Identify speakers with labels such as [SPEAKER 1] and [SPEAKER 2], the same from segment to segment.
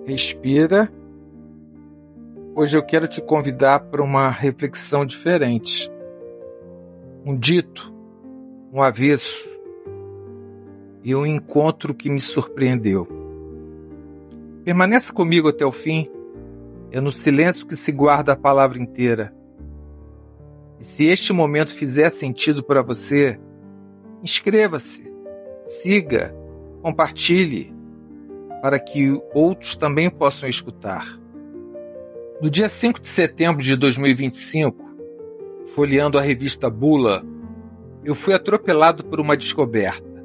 [SPEAKER 1] Respira. Hoje eu quero te convidar para uma reflexão diferente. Um dito, um avesso e um encontro que me surpreendeu. Permaneça comigo até o fim. É no silêncio que se guarda a palavra inteira. E se este momento fizer sentido para você, inscreva-se, siga, compartilhe, para que outros também possam escutar. No dia 5 de setembro de 2025, folheando a revista Bula, eu fui atropelado por uma descoberta.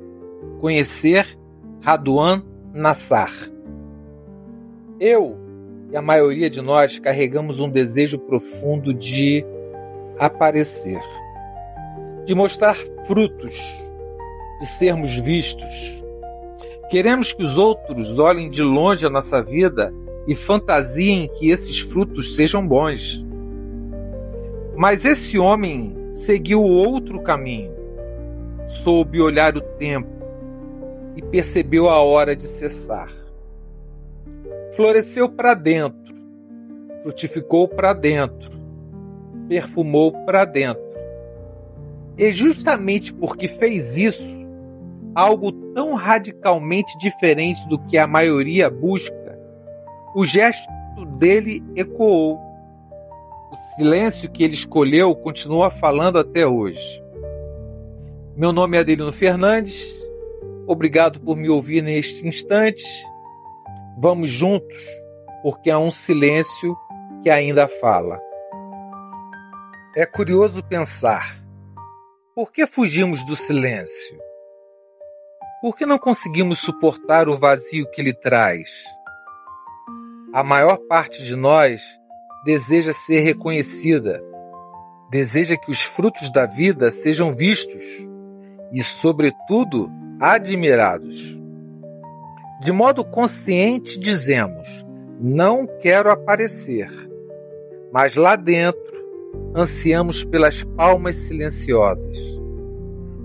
[SPEAKER 1] Conhecer Radwan Nassar. Eu e a maioria de nós carregamos um desejo profundo de aparecer, de mostrar frutos, de sermos vistos. Queremos que os outros olhem de longe a nossa vida e fantasiem que esses frutos sejam bons. Mas esse homem seguiu outro caminho, soube olhar o tempo e percebeu a hora de cessar. Floresceu para dentro, frutificou para dentro, perfumou para dentro. E justamente porque fez isso, algo tão radicalmente diferente do que a maioria busca, o gesto dele ecoou. O silêncio que ele escolheu continua falando até hoje. Meu nome é Adelino Fernandes. Obrigado por me ouvir neste instante. Vamos juntos, porque há um silêncio que ainda fala. É curioso pensar, por que fugimos do silêncio? Por que não conseguimos suportar o vazio que ele traz? A maior parte de nós deseja ser reconhecida, deseja que os frutos da vida sejam vistos e, sobretudo, admirados. De modo consciente dizemos, não quero aparecer, mas lá dentro ansiamos pelas palmas silenciosas,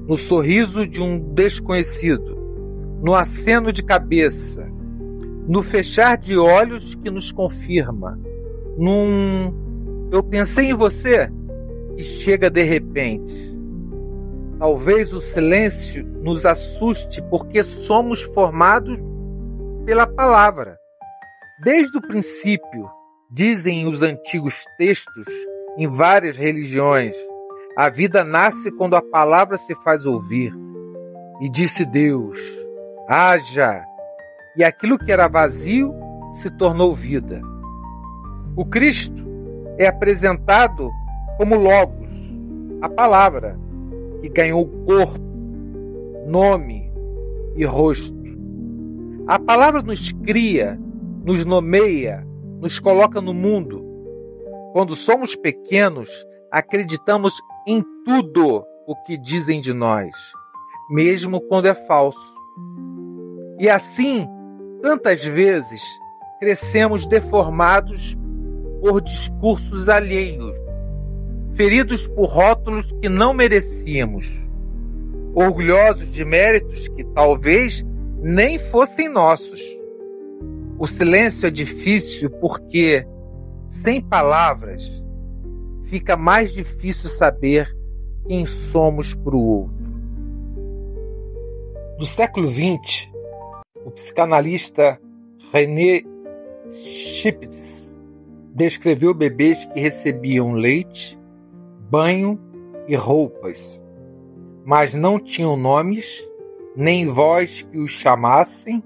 [SPEAKER 1] no sorriso de um desconhecido, no aceno de cabeça, no fechar de olhos que nos confirma, eu pensei em você e chega de repente. Talvez o silêncio nos assuste porque somos formados pela palavra. Desde o princípio, dizem os antigos textos, em várias religiões, a vida nasce quando a palavra se faz ouvir. E disse Deus, haja, e aquilo que era vazio se tornou vida. O Cristo é apresentado como Logos, a palavra, que ganhou corpo, nome e rosto. A palavra nos cria, nos nomeia, nos coloca no mundo. Quando somos pequenos, acreditamos em tudo o que dizem de nós, mesmo quando é falso. E assim, tantas vezes, crescemos deformados por discursos alheios, feridos por rótulos que não merecíamos, orgulhosos de méritos que talvez nem fossem nossos. O silêncio é difícil porque, sem palavras, fica mais difícil saber quem somos para o outro. No século XX, o psicanalista René Spitz descreveu bebês que recebiam leite, banho e roupas, mas não tinham nomes, nem voz que os chamassem,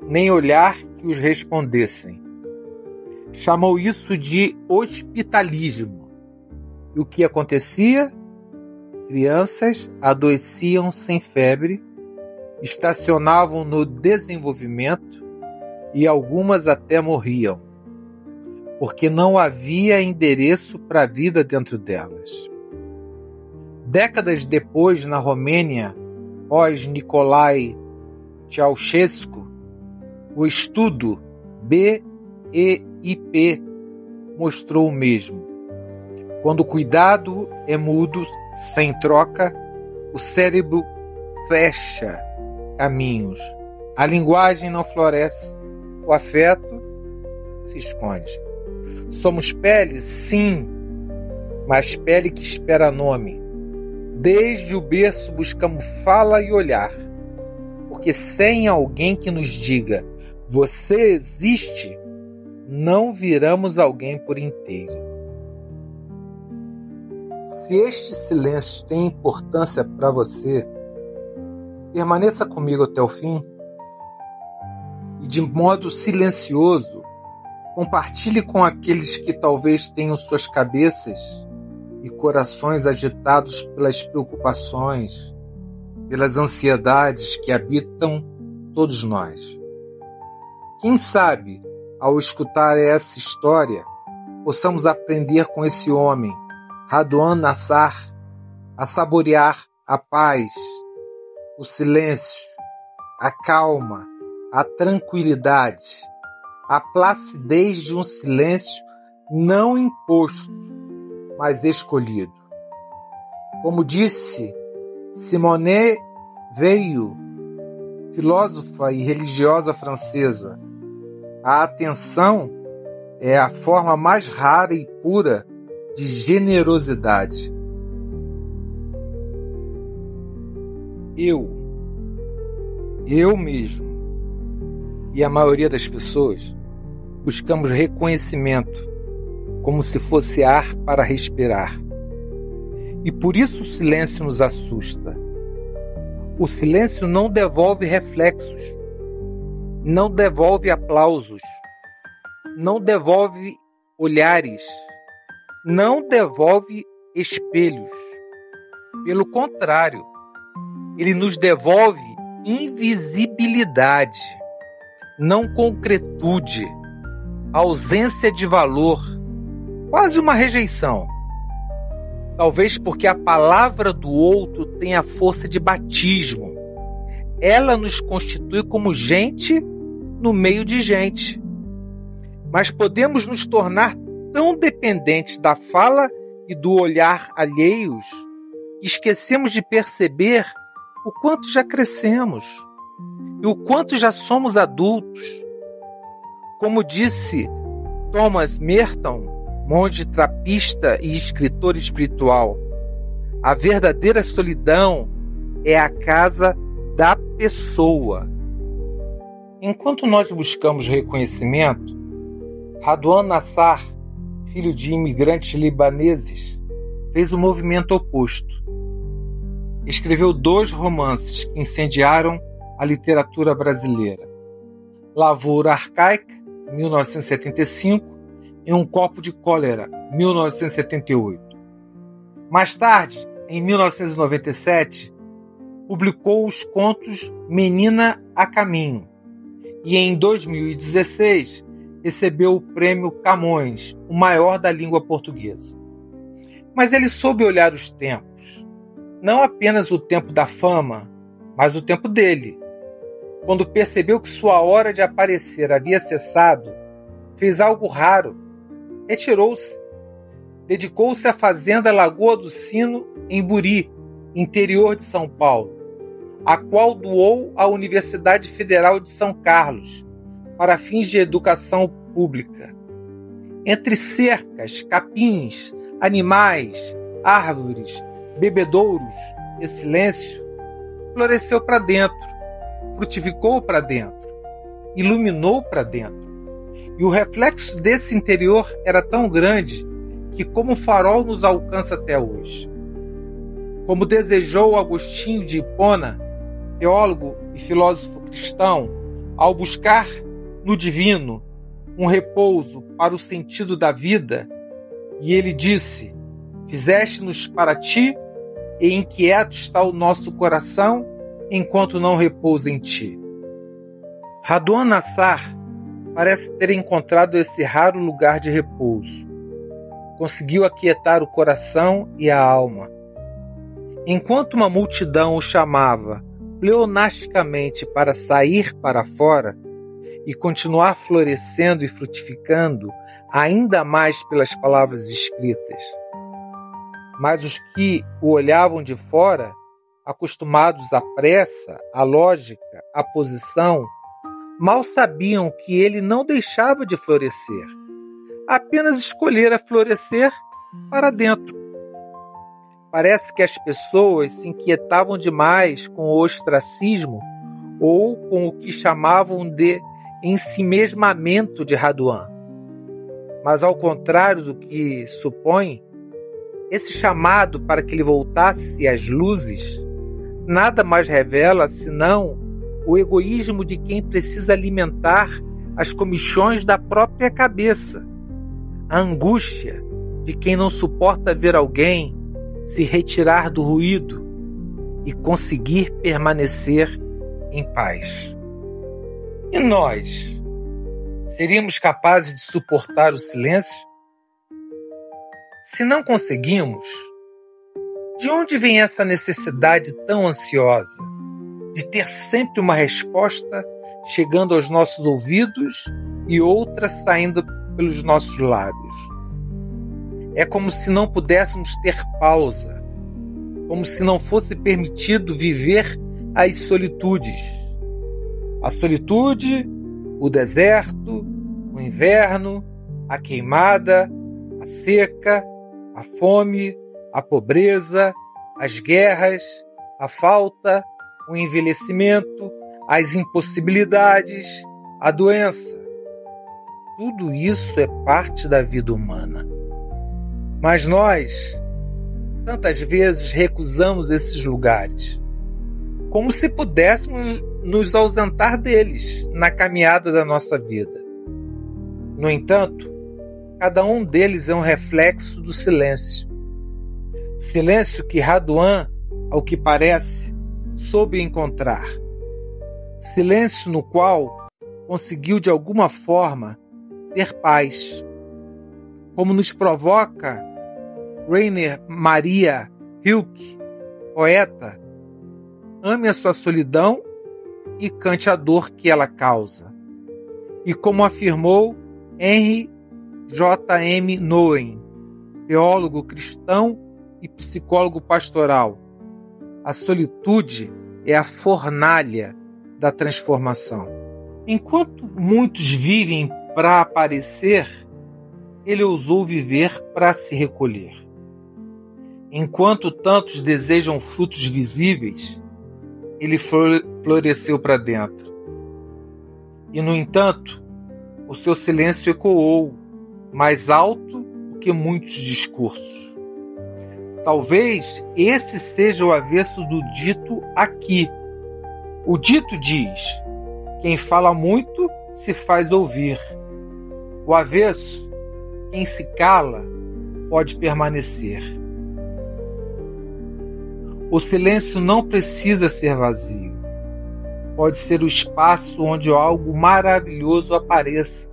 [SPEAKER 1] nem olhar que os respondessem. Chamou isso de hospitalismo. E o que acontecia? Crianças adoeciam sem febre, estacionavam no desenvolvimento e algumas até morriam, porque não havia endereço para a vida dentro delas. Décadas depois, na Romênia, pós Nicolae Ceausescu, o estudo BEIP mostrou o mesmo. Quando o cuidado é mudo, sem troca, o cérebro fecha caminhos. A linguagem não floresce, o afeto se esconde. Somos pele, sim, mas pele que espera nome. Desde o berço buscamos fala e olhar, porque sem alguém que nos diga você existe, não viramos alguém por inteiro. Se este silêncio tem importância para você, permaneça comigo até o fim e, de modo silencioso, compartilhe com aqueles que talvez tenham suas cabeças e corações agitados pelas preocupações, pelas ansiedades que habitam todos nós. Quem sabe, ao escutar essa história, possamos aprender com esse homem, Radwan Nassar, a saborear a paz, o silêncio, a calma, a tranquilidade, a placidez de um silêncio não imposto, mas escolhido. Como disse Simone Weil, filósofa e religiosa francesa, a atenção é a forma mais rara e pura de generosidade. Eu mesmo e a maioria das pessoas buscamos reconhecimento como se fosse ar para respirar. E por isso o silêncio nos assusta. O silêncio não devolve reflexos, não devolve aplausos, não devolve olhares, não devolve espelhos. Pelo contrário, ele nos devolve invisibilidade, não concretude, ausência de valor, quase uma rejeição. Talvez porque a palavra do outro tem a força de batismo. Ela nos constitui como gente no meio de gente. Mas podemos nos tornar tão dependentes da fala e do olhar alheios que esquecemos de perceber o quanto já crescemos e o quanto já somos adultos. Como disse Thomas Merton, monge trapista e escritor espiritual, a verdadeira solidão é a casa da pessoa. Enquanto nós buscamos reconhecimento, Radwan Nassar, filho de imigrantes libaneses, fez o movimento oposto. Escreveu 2 romances que incendiaram a literatura brasileira: Lavoura Arcaica, 1975, e Um Copo de Cólera, 1978. Mais tarde, em 1997, publicou os contos Menina a Caminho e, em 2016, recebeu o prêmio Camões, o maior da língua portuguesa. Mas ele soube olhar os tempos, não apenas o tempo da fama, mas o tempo dele. Quando percebeu que sua hora de aparecer havia cessado, fez algo raro. Retirou-se. Dedicou-se à fazenda Lagoa do Sino, em Buri, interior de São Paulo, a qual doou à Universidade Federal de São Carlos, para fins de educação pública. Entre cercas, capins, animais, árvores, bebedouros e silêncio, floresceu para dentro, frutificou para dentro, iluminou para dentro. E o reflexo desse interior era tão grande que, como farol, nos alcança até hoje. Como desejou Agostinho de Hipona, teólogo e filósofo cristão, ao buscar no divino um repouso para o sentido da vida, e ele disse: fizeste-nos para ti, e inquieto está o nosso coração, enquanto não repousa em ti. Radwan Nassar parece ter encontrado esse raro lugar de repouso. Conseguiu aquietar o coração e a alma. Enquanto uma multidão o chamava pleonasticamente para sair para fora e continuar florescendo e frutificando ainda mais pelas palavras escritas. Mas os que o olhavam de fora, acostumados à pressa, à lógica, à posição, mal sabiam que ele não deixava de florescer, apenas escolhera florescer para dentro. Parece que as pessoas se inquietavam demais com o ostracismo ou com o que chamavam de ensimesmamento de Raduan. Mas, ao contrário do que supõe, esse chamado para que ele voltasse às luzes nada mais revela senão o egoísmo de quem precisa alimentar as comichões da própria cabeça, a angústia de quem não suporta ver alguém se retirar do ruído e conseguir permanecer em paz. E nós, seríamos capazes de suportar o silêncio? Se não conseguimos, de onde vem essa necessidade tão ansiosa de ter sempre uma resposta chegando aos nossos ouvidos e outra saindo pelos nossos lábios? É como se não pudéssemos ter pausa, como se não fosse permitido viver as solitudes. A solitude, o deserto, o inverno, a queimada, a seca, a fome, a pobreza, as guerras, a falta, o envelhecimento, as impossibilidades, a doença. Tudo isso é parte da vida humana. Mas nós, tantas vezes, recusamos esses lugares, como se pudéssemos nos ausentar deles na caminhada da nossa vida. No entanto, cada um deles é um reflexo do silêncio. Silêncio que Raduan, ao que parece, soube encontrar. Silêncio no qual conseguiu de alguma forma ter paz. Como nos provoca Rainer Maria Rilke, poeta, ame a sua solidão e cante a dor que ela causa. E como afirmou Henry J.M. Nouwen, teólogo cristão e psicólogo pastoral, a solitude é a fornalha da transformação. Enquanto muitos vivem para aparecer, ele ousou viver para se recolher. Enquanto tantos desejam frutos visíveis, ele floresceu para dentro. E, no entanto, o seu silêncio ecoou mais alto do que muitos discursos. Talvez esse seja o avesso do dito aqui. O dito diz: quem fala muito se faz ouvir. O avesso: quem se cala pode permanecer. O silêncio não precisa ser vazio. Pode ser o espaço onde algo maravilhoso apareça.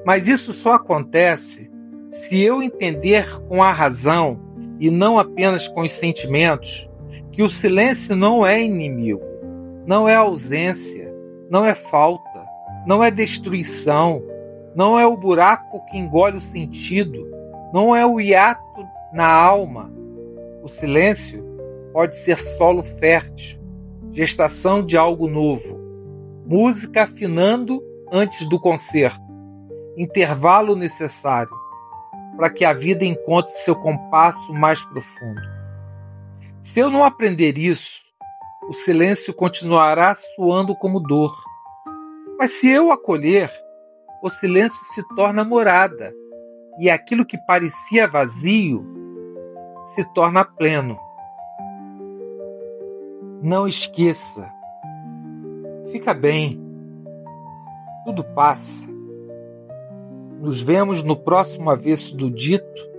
[SPEAKER 1] Mas isso só acontece se eu entender com a razão e não apenas com os sentimentos que o silêncio não é inimigo, não é ausência, não é falta, não é destruição, não é o buraco que engole o sentido, não é o hiato na alma. O silêncio pode ser solo fértil, gestação de algo novo, música afinando antes do concerto, intervalo necessário para que a vida encontre seu compasso mais profundo. Se eu não aprender isso, o silêncio continuará soando como dor. Mas se eu acolher, o silêncio se torna morada, e aquilo que parecia vazio se torna pleno. Não esqueça. Fica bem. Tudo passa. Nos vemos no próximo avesso do dito,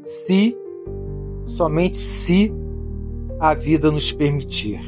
[SPEAKER 1] se, somente se, a vida nos permitir.